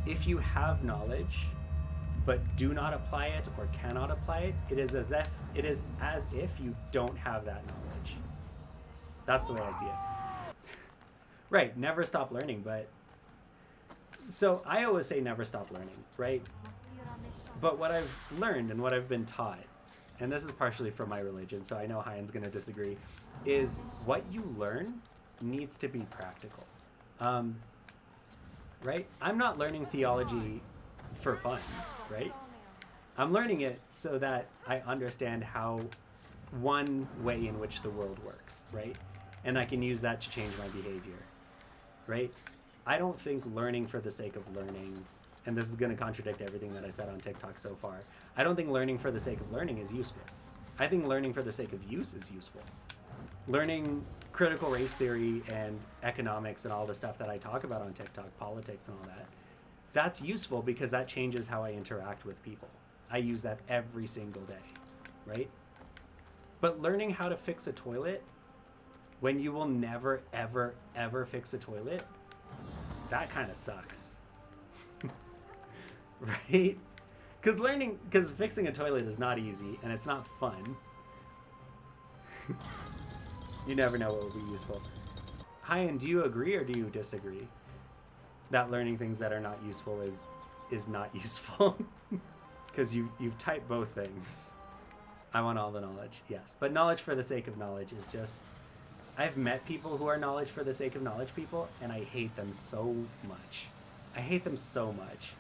If you have knowledge but do not apply it or cannot apply it, it is as if you don't have that knowledge. That's the way I see it. Right, never stop learning, but so I always say never stop learning, right? But what I've learned and what I've been taught, and this is partially from my religion, so I know Hyan's going to disagree, is what you learn needs to be practical. Um, right? I'm not learning theology for fun, right? I'm learning it so that I understand how one way in which the world works, right? And I can use that to change my behavior, right? I don't think learning for the sake of learning, and this is going to contradict everything that I said on TikTok so far, I don't think learning for the sake of learning is useful. I think learning for the sake of use is useful. Learning critical race theory and economics and all the stuff that I talk about on TikTok, politics and all that, that's useful because that changes how I interact with people. I use that every single day, right? But learning how to fix a toilet when you will never, ever, ever fix a toilet, that kind of sucks. Right? Because fixing a toilet is not easy and it's not fun. You never know what will be useful. Hyan, do you agree or do you disagree that learning things that are not useful is not useful? Because you've typed both things. I want all the knowledge, yes. But knowledge for the sake of knowledge is just... I've met people who are knowledge for the sake of knowledge people, and I hate them so much. I hate them so much.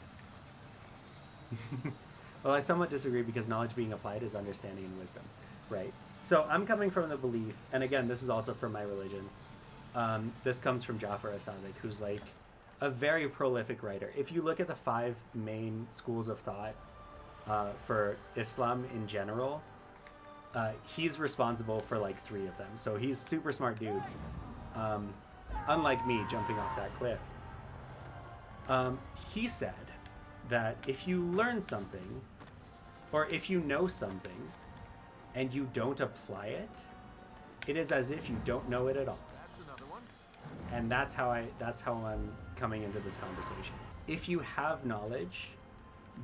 Well, I somewhat disagree because knowledge being applied is understanding and wisdom, right? So I'm coming from the belief, and again, this is also from my religion. This comes from Jafar as-Sadiq, who's like a very prolific writer. If you look at the 5 main schools of thought for Islam in general, he's responsible for like 3 of them. So he's super smart dude. Unlike me jumping off that cliff. He said that if you learn something, or if you know something, and you don't apply it, it is as if you don't know it at all. That's another one. And that's how I'm coming into this conversation. If you have knowledge,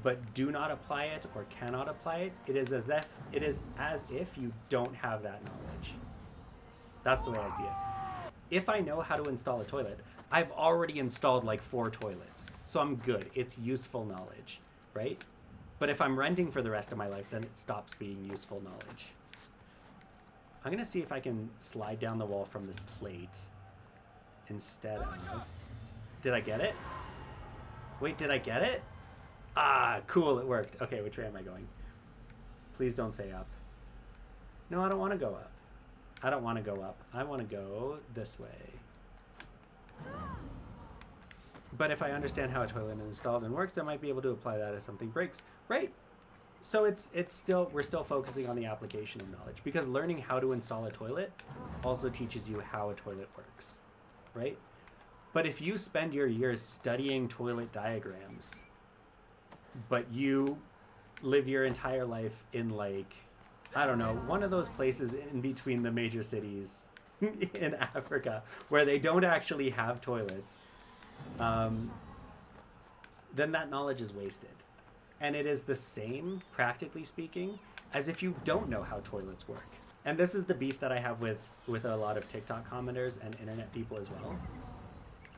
but do not apply it or cannot apply it, it is as if you don't have that knowledge. That's the way I see it. If I know how to install a toilet, I've already installed like 4 toilets, so I'm good. It's useful knowledge, right? But if I'm renting for the rest of my life, then it stops being useful knowledge. I'm gonna see if I can slide down the wall from this plate instead of... Did I get it? Wait, did I get it? Ah, cool, it worked. Okay, which way am I going? Please don't say up. No, I don't want to go up. I don't want to go up. I want to go this way. But if I understand how a toilet is installed and works, I might be able to apply that if something breaks. Right. So we're still focusing on the application of knowledge, because learning how to install a toilet also teaches you how a toilet works, right? But if you spend your years studying toilet diagrams, but you live your entire life in like, I don't know, one of those places in between the major cities in Africa where they don't actually have toilets, then that knowledge is wasted. And it is the same, practically speaking, as if you don't know how toilets work. And this is the beef that I have with a lot of TikTok commenters and internet people as well,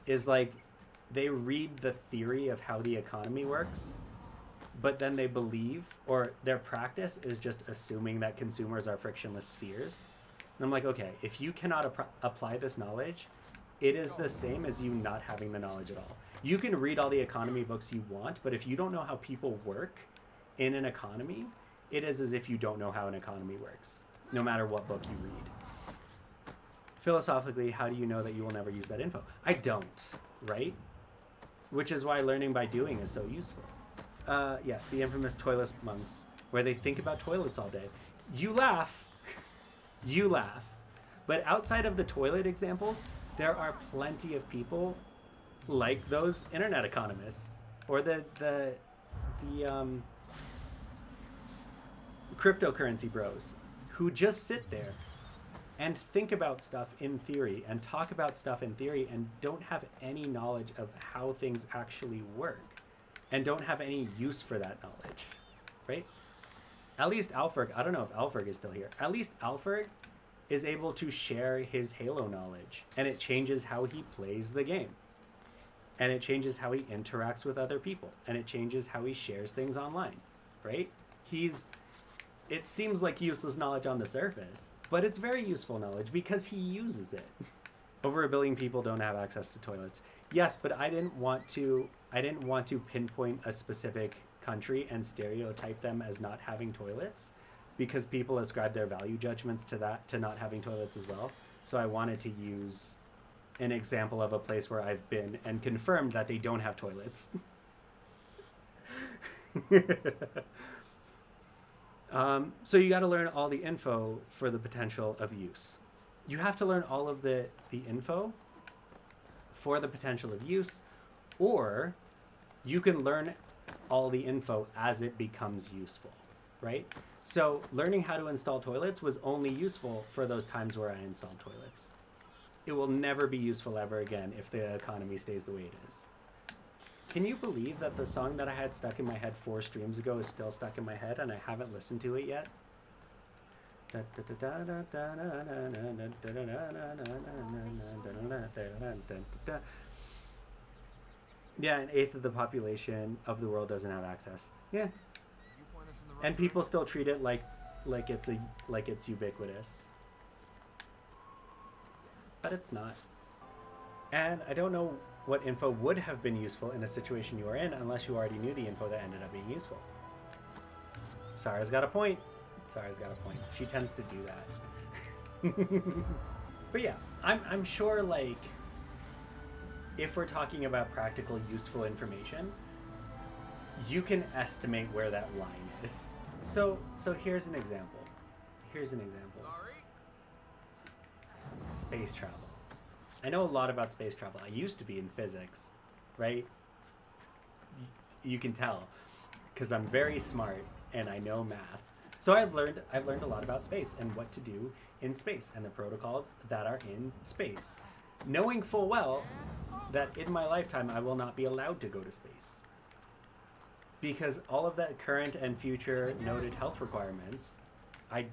is like they read the theory of how the economy works, but then they believe, or their practice is just assuming that consumers are frictionless spheres. And I'm like, okay, if you cannot apply this knowledge, it is the same as you not having the knowledge at all. You can read all the economy books you want, but if you don't know how people work in an economy, it is as if you don't know how an economy works, no matter what book you read. Philosophically, how do you know that you will never use that info? I don't, right? Which is why learning by doing is so useful. Yes, the infamous toilet monks, where they think about toilets all day. You laugh. You laugh. But outside of the toilet examples, there are plenty of people like those internet economists or the cryptocurrency bros who just sit there and think about stuff in theory and talk about stuff in theory and don't have any knowledge of how things actually work. and don't have any use for that knowledge, right? At least Alfred, I don't know if Alfred is still here. At least Alfred is able to share his Halo knowledge, and it changes how he plays the game. And it changes how he interacts with other people, and it changes how he shares things online, right? It seems like useless knowledge on the surface, but it's very useful knowledge because he uses it. Over 1 billion people don't have access to toilets. Yes, but I didn't want to pinpoint a specific country and stereotype them as not having toilets, because people ascribe their value judgments to not having toilets as well. So I wanted to use an example of a place where I've been and confirmed that they don't have toilets. So you got to learn all the info for the potential of use. You have to learn all of the info for the potential of use, or you can learn all the info as it becomes useful, right? So learning how to install toilets was only useful for those times where I installed toilets. It will never be useful ever again if the economy stays the way it is. Can you believe that the song that I had stuck in my head 4 streams ago is still stuck in my head and I haven't listened to it yet? Yeah, 1/8 of the population of the world doesn't have access. Yeah. And people still treat it like it's ubiquitous. But it's not. And I don't know what info would have been useful in a situation you are in unless you already knew the info that ended up being useful. Sarah's got a point. She tends to do that. But yeah, I'm sure, like, if we're talking about practical, useful information, you can estimate where that line is. So here's an example. Space travel. I know a lot about space travel. I used to be in physics, right? You can tell, because I'm very smart and I know math. So I've learned a lot about space and what to do in space and the protocols that are in space, knowing full well that in my lifetime I will not be allowed to go to space, because all of that current and future noted health requirements, I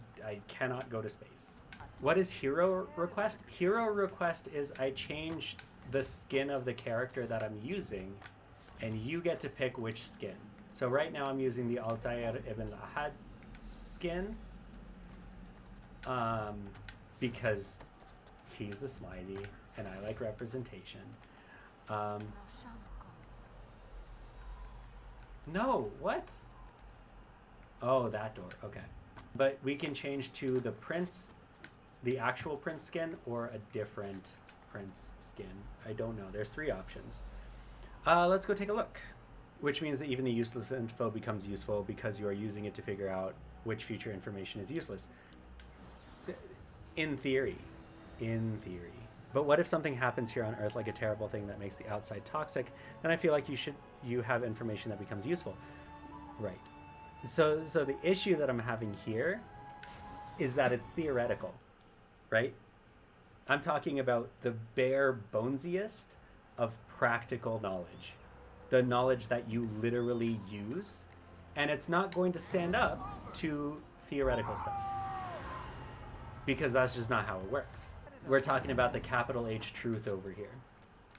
cannot go to space. What is hero request? Hero request is I change the skin of the character that I'm using, and you get to pick which skin. So right now I'm using the Altair ibn Lahad skin, because he's a Smiley and I like representation. No, what? Oh, that door, okay. But we can change to the prince, the actual prince skin, or a different prince skin. I don't know, there's 3 options. Let's go take a look. Which means that even the useless info becomes useful because you are using it to figure out which future information is useless. In theory. But what if something happens here on Earth, like a terrible thing that makes the outside toxic? Then I feel like you have information that becomes useful. Right. So the issue that I'm having here is that it's theoretical, right? I'm talking about the bare bonesiest of practical knowledge. The knowledge that you literally use, and it's not going to stand up to theoretical stuff, because that's just not how it works. We're talking about the capital H truth over here.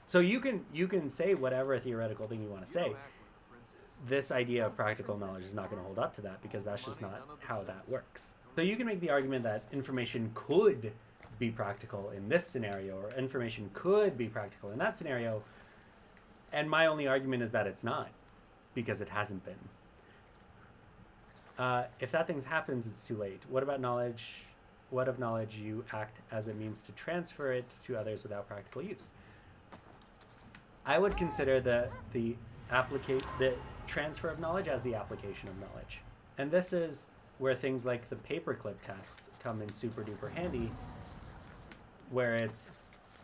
So you can say whatever theoretical thing you want to say. This idea of practical knowledge is not going to hold up to that, because that's just not how that works. So you can make the argument that information could be practical in this scenario, or information could be practical in that scenario, and my only argument is that it's not, because it hasn't been. If that thing happens, it's too late. What about knowledge? What of knowledge you act as a means to transfer it to others without practical use? I would consider the transfer of knowledge as the application of knowledge. And this is where things like the paperclip test come in super duper handy, where it's,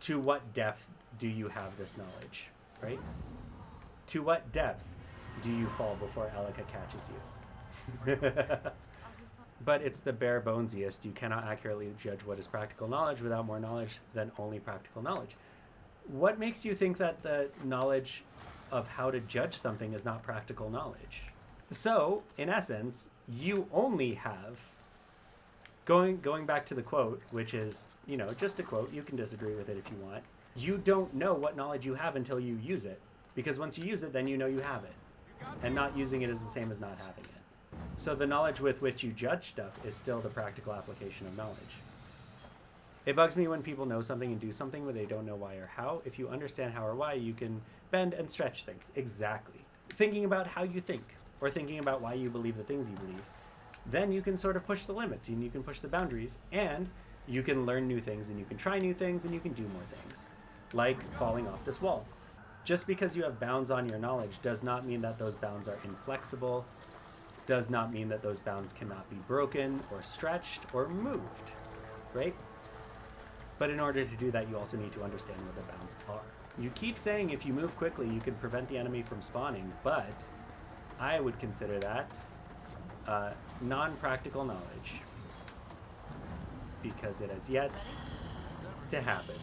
to what depth do you have this knowledge, right? To what depth do you fall before Elika catches you? But it's the bare bonesiest. You cannot accurately judge what is practical knowledge without more knowledge than only practical knowledge. What makes you think that the knowledge of how to judge something is not practical knowledge. So, in essence, you only have, going back to the quote, which is, you know, just a quote, you can disagree with it if you want. You don't know what knowledge you have until you use it. Because once you use it, then you know you have it. And not using it is the same as not having it. So the knowledge with which you judge stuff is still the practical application of knowledge. It bugs me when people know something and do something where they don't know why or how. If you understand how or why, you can bend and stretch things. Exactly. Thinking about how you think, or thinking about why you believe the things you believe, then you can sort of push the limits, and you can push the boundaries, and you can learn new things, and you can try new things, and you can do more things. Like falling off this wall. Just because you have bounds on your knowledge does not mean that those bounds are inflexible, does not mean that those bounds cannot be broken, or stretched, or moved, right? But in order to do that, you also need to understand what the bounds are. You keep saying if you move quickly, you can prevent the enemy from spawning, but I would consider that non-practical knowledge because it has yet to happen.